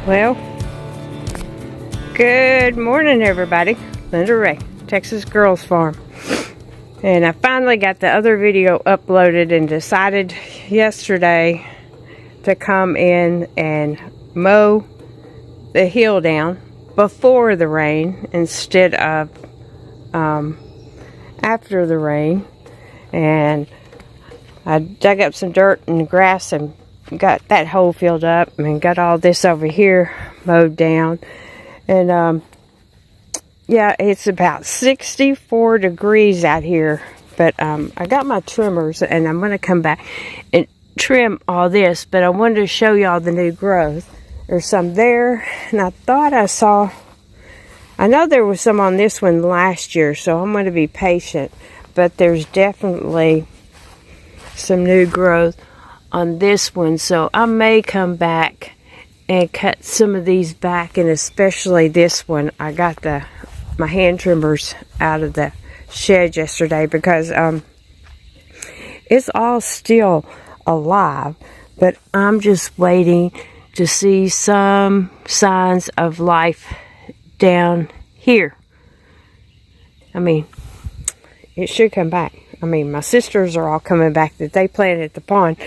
Well, good morning everybody. Linda Ray, Texas Girls Farm. And I finally got the other video uploaded and decided yesterday to come in and mow the hill down before the rain instead of after the rain. And I dug up some dirt and grass and got that hole filled up and got all this over here mowed down. And yeah, it's about 64 degrees out here, but I got my trimmers and I'm going to come back and trim all this, but I wanted to show y'all the new growth. There's some there, and I thought I know there was some on this one last year, so I'm going to be patient, but there's definitely some new growth on this one, so I may come back and cut some of these back, and especially this one. I got my hand trimmers out of the shed yesterday because it's all still alive, but I'm just waiting to see some signs of life down here. I mean, it should come back. I mean, my sisters are all coming back that they planted at the pond,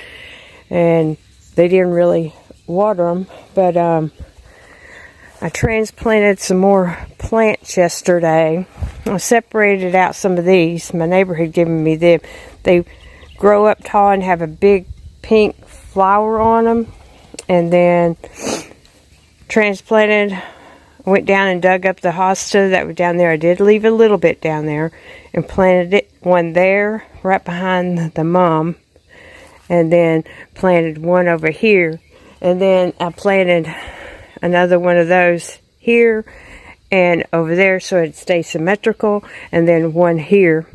and they didn't really water them, but I transplanted some more plants yesterday. I separated out some of these. My neighbor had given me them. They grow up tall and have a big pink flower on them, and then transplanted. Went down and dug up the hosta that was down there. I did leave a little bit down there and planted one there right behind the mom, and then planted one over here, and then I planted another one of those here and over there so it stays symmetrical, and then one here,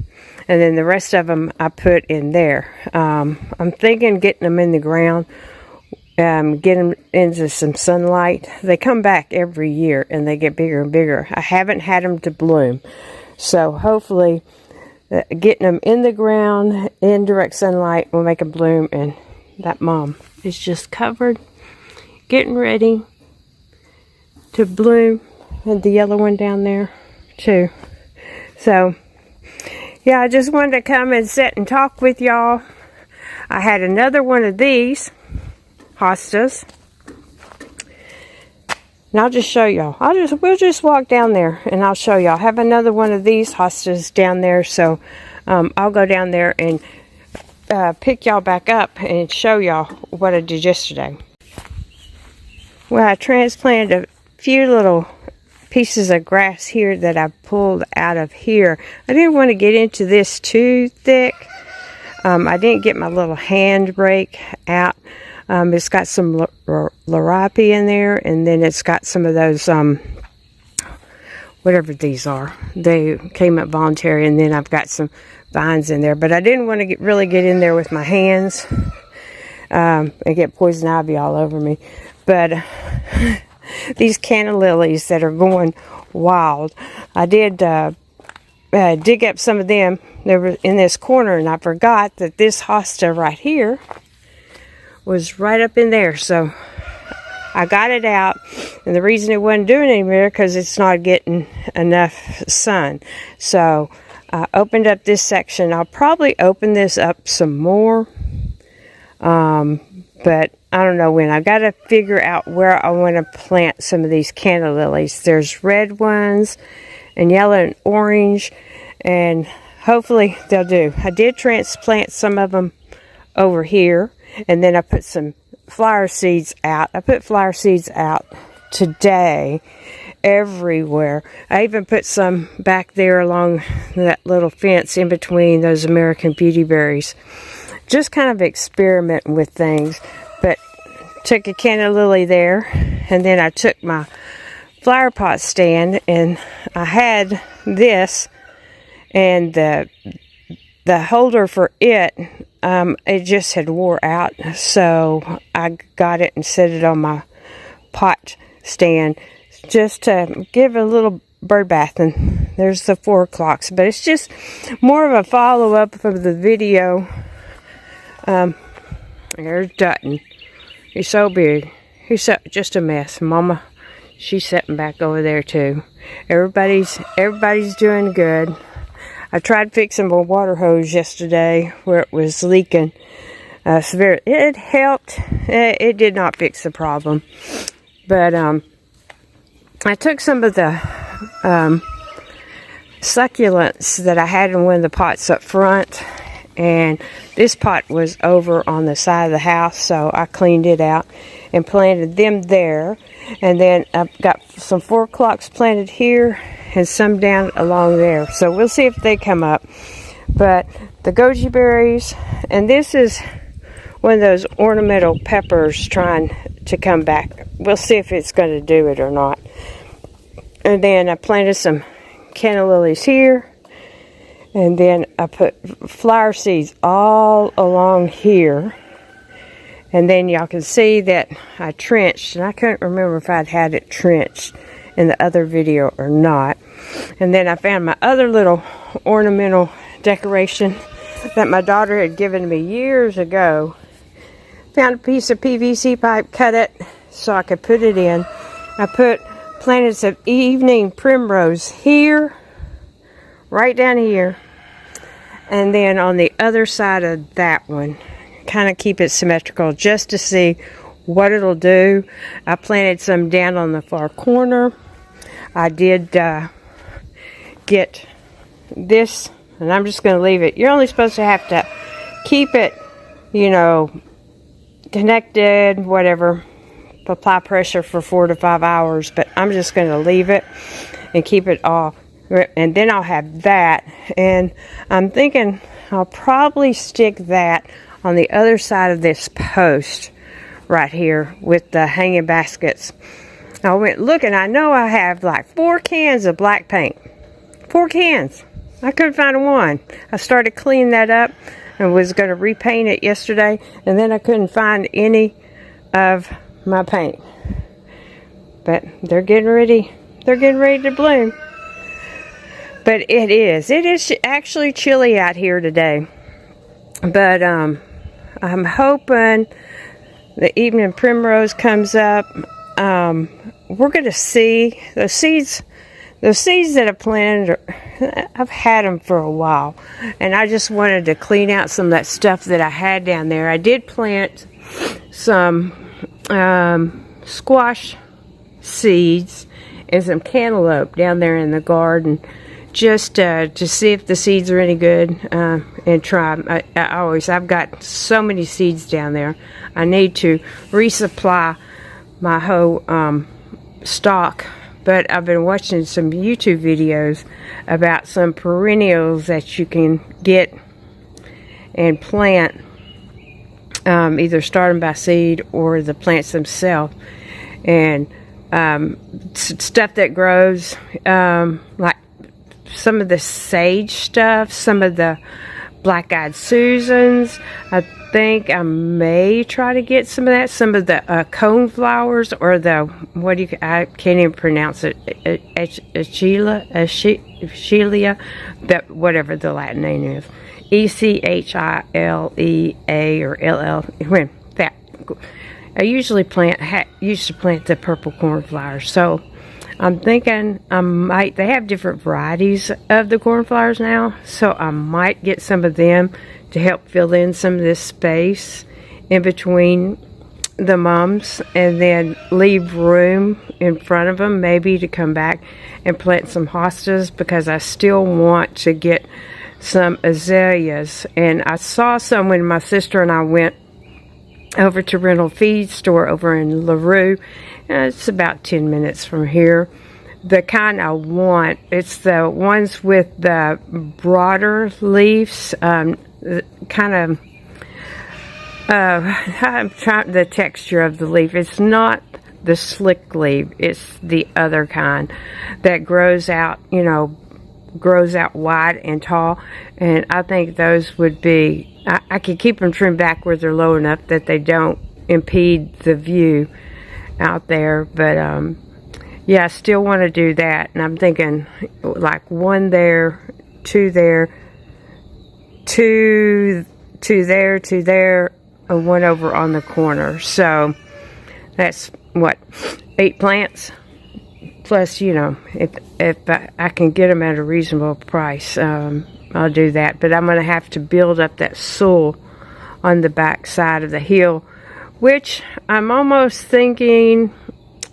and then the rest of them I put in there. I'm thinking getting them in the ground, get them into some sunlight. They come back every year and they get bigger and bigger. I haven't had them to bloom, so hopefully getting them in the ground in direct sunlight will make them bloom. And that mom is just covered, getting ready to bloom, and the yellow one down there too. So yeah, I just wanted to come and sit and talk with y'all. I had another one of these hostas, and I'll just show y'all. We'll just walk down there and I'll show y'all. I have another one of these hostas down there, so I'll go down there and pick y'all back up and show y'all what I did yesterday. Well, I transplanted a few little pieces of grass here that I pulled out of here. I didn't want to get into this too thick. I didn't get my little hand rake out. It's got some larapi in there, and then it's got some of those, whatever these are. They came up voluntary, and then I've got some vines in there. But I didn't want to really get in there with my hands and get poison ivy all over me. But these canna lilies that are going wild, I did dig up some of them. They were in this corner, and I forgot that this hosta right here was right up in there, so I got it out. And the reason it wasn't doing anywhere because it's not getting enough sun. So I opened up this section. I'll probably open this up some more, but I don't know when. I got to figure out where I want to plant some of these canna lilies. There's red ones and yellow and orange, and hopefully they'll do. I did transplant some of them over here, and then I put some flower seeds out. I put flower seeds out today everywhere. I even put some back there along that little fence in between those American beauty berries. Just kind of experimenting with things. But took a canna lily there, and then I took my flower pot stand, and I had this, and the holder for it just had wore out, so I got it and set it on my pot stand just to give a little bird bath. And there's the 4 o'clocks, but it's just more of a follow-up of the video. There's Dutton. He's so big. he's just a mess. Mama, she's sitting back over there too. Everybody's doing good. I tried fixing my water hose yesterday where it was leaking severely. It helped. It did not fix the problem, but I took some of the succulents that I had in one of the pots up front, and this pot was over on the side of the house, so I cleaned it out and planted them there. And then I've got some 4 o'clocks planted here and some down along there, so we'll see if they come up. But the goji berries, and this is one of those ornamental peppers trying to come back. We'll see if it's going to do it or not. And then I planted some canna lilies here, and then I put flower seeds all along here. And then y'all can see that I trenched, and I couldn't remember if I'd had it trenched in the other video or not. And then I found my other little ornamental decoration that my daughter had given me years ago. Found a piece of PVC pipe, cut it so I could put it in. I planted some evening primrose here, right down here, and then on the other side of that one, kind of keep it symmetrical just to see what it'll do. I planted some down on the far corner. I did get this, and I'm just going to leave it. You're only supposed to have to keep it, you know, connected, whatever, apply pressure for 4 to 5 hours, but I'm just going to leave it and keep it off, and then I'll have that. And I'm thinking I'll probably stick that on the other side of this post right here with the hanging baskets. I went looking. I know I have like 4 cans of black paint. 4 cans. I couldn't find one. I started cleaning that up and was going to repaint it yesterday, and then I couldn't find any of my paint. But they're getting ready. They're getting ready to bloom. But it is actually chilly out here today. But I'm hoping the evening primrose comes up. We're going to see those seeds. Those seeds that I planted, I've had them for a while, and I just wanted to clean out some of that stuff that I had down there. I did plant some squash seeds and some cantaloupe down there in the garden, just to see if the seeds are any good, and try. I've got so many seeds down there. I need to resupply my whole stock. But I've been watching some YouTube videos about some perennials that you can get and plant, either start them by seed or the plants themselves. And stuff that grows, like some of the sage stuff, some of the black-eyed Susans. I think I may try to get some of that. Some of the cone flowers, or the, I can't even pronounce it, Echelia, that, whatever the Latin name is, Echilea or LL. When that, I used to plant the purple cornflowers. So I'm thinking they have different varieties of the cornflowers now, so I might get some of them to help fill in some of this space in between the mums, and then leave room in front of them maybe to come back and plant some hostas, because I still want to get some azaleas. And I saw some when my sister and I went over to Rental Feed Store over in LaRue. It's about 10 minutes from here. The kind I want, it's the ones with the broader leaves, kind of, I'm trying the texture of the leaf. It's not the slick leaf, it's the other kind that grows out, grows out wide and tall. And I think those would be, I could keep them trimmed back where they're low enough that they don't impede the view out there. But yeah, I still want to do that. And I'm thinking like 1 there, 2 there, 2 there, 2 there, and 1 over on the corner. So That's what, 8 plants? Plus, you know, if I can get them at a reasonable price, I'll do that. But I'm going to have to build up that soil on the back side of the hill, which I'm almost thinking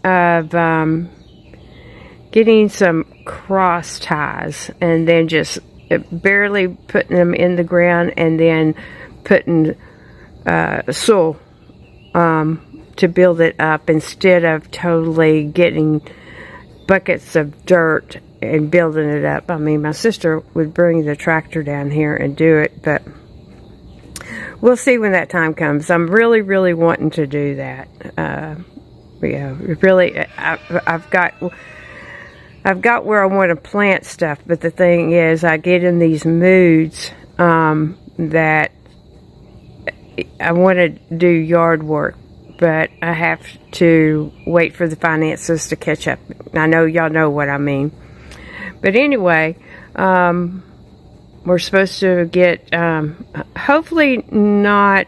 of getting some cross ties and then just barely putting them in the ground and then putting soil to build it up, instead of totally getting buckets of dirt and building it up. I mean, my sister would bring the tractor down here and do it, but we'll see when that time comes. I'm really, really wanting to do that. Yeah, really, I've got where I want to plant stuff, but the thing is, I get in these moods that I want to do yard work, but I have to wait for the finances to catch up. I know y'all know what I mean. But anyway, we're supposed to get, hopefully not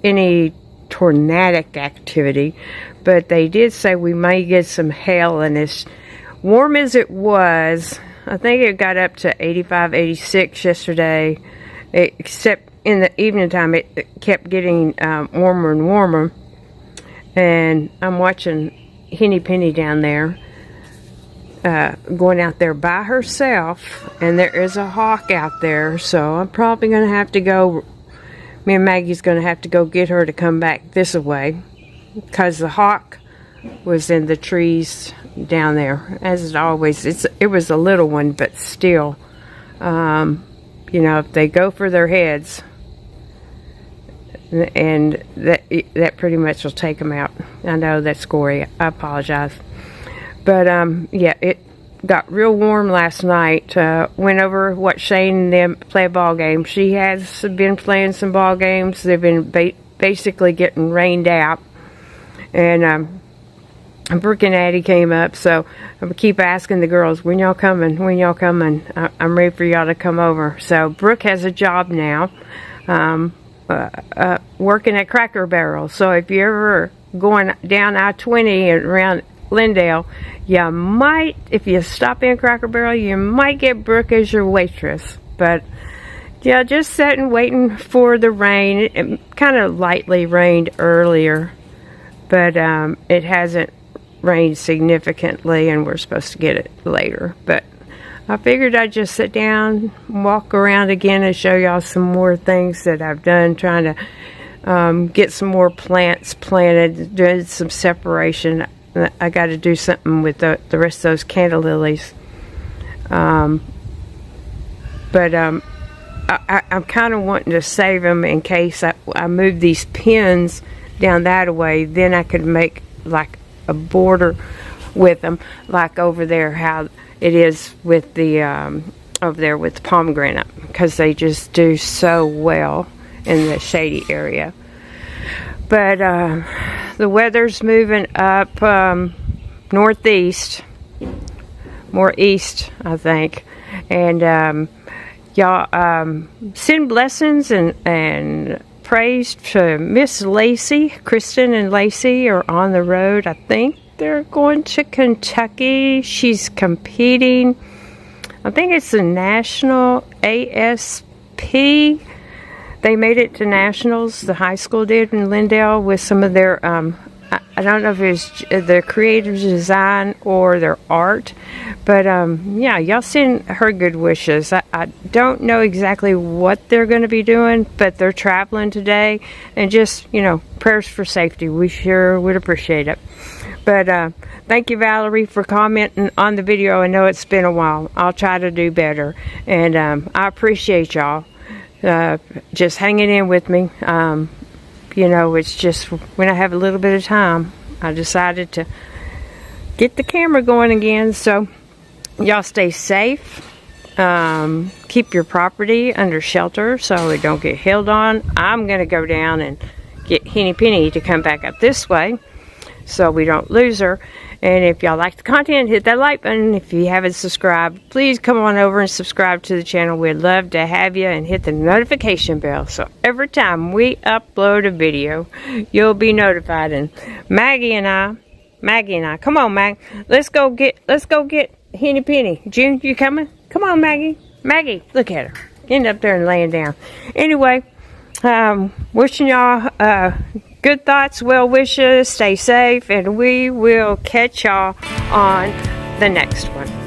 any tornadic activity, but they did say we may get some hail, and as warm as it was, I think it got up to 85, 86 yesterday, except in the evening time it kept getting warmer and warmer. And I'm watching Henny Penny down there, going out there by herself, and there is a hawk out there, so I'm probably going to have to go, me and Maggie's going to have to go get her to come back this way, because the hawk was in the trees down there, as it always, it was a little one, but still, you know, if they go for their heads, and that pretty much will take them out. I know that's gory, I apologize. But yeah, it got real warm last night. Went over, watched Shane and them play a ball game. She has been playing some ball games. They've been basically getting rained out. And Brooke and Addie came up, so I keep asking the girls, when y'all coming? When y'all coming? I'm ready for y'all to come over. So Brooke has a job now, working at Cracker Barrel. So if you're ever going down I-20 and around Lindale, you might, if you stop in Cracker Barrel, you might get Brooke as your waitress. But yeah, just sitting waiting for the rain. It kind of lightly rained earlier, but it hasn't rained significantly, and we're supposed to get it later. But I figured I'd just sit down, walk around again, and show y'all some more things that I've done, trying to get some more plants planted, doing some separation. I got to do something with the rest of those candle lilies. But I'm kind of wanting to save them in case I move these pins down that way. Then I could make like a border with them, like over there how it is with the over there with the pomegranate, because they just do so well in the shady area. But the weather's moving up northeast, more east, I think. And y'all send blessings and praise to Miss Lacey. Kristen and Lacey are on the road. I think they're going to Kentucky. She's competing. I think it's the National ASP. They made it to nationals. The high school did in Lindale with some of their, I don't know if it's the creative design or their art. But yeah, y'all send her good wishes. I don't know exactly what they're going to be doing, but they're traveling today. And just, you know, prayers for safety. We sure would appreciate it. But thank you, Valerie, for commenting on the video. I know it's been a while. I'll try to do better. And I appreciate y'all just hanging in with me. You know, it's just when I have a little bit of time, I decided to get the camera going again. So y'all stay safe. Keep your property under shelter so it don't get hailed on. I'm going to go down and get Henny Penny to come back up this way so we don't lose her. And if y'all like the content, hit that like button. If you haven't subscribed, please come on over and subscribe to the channel. We'd love to have you, and hit the notification bell so every time we upload a video, you'll be notified. And Maggie and I, come on, Mag, let's go get Henny Penny. June, you coming? Come on, Maggie. Maggie, look at her. End up there and laying down. Anyway, wishing y'all good thoughts, well wishes, stay safe, and we will catch y'all on the next one.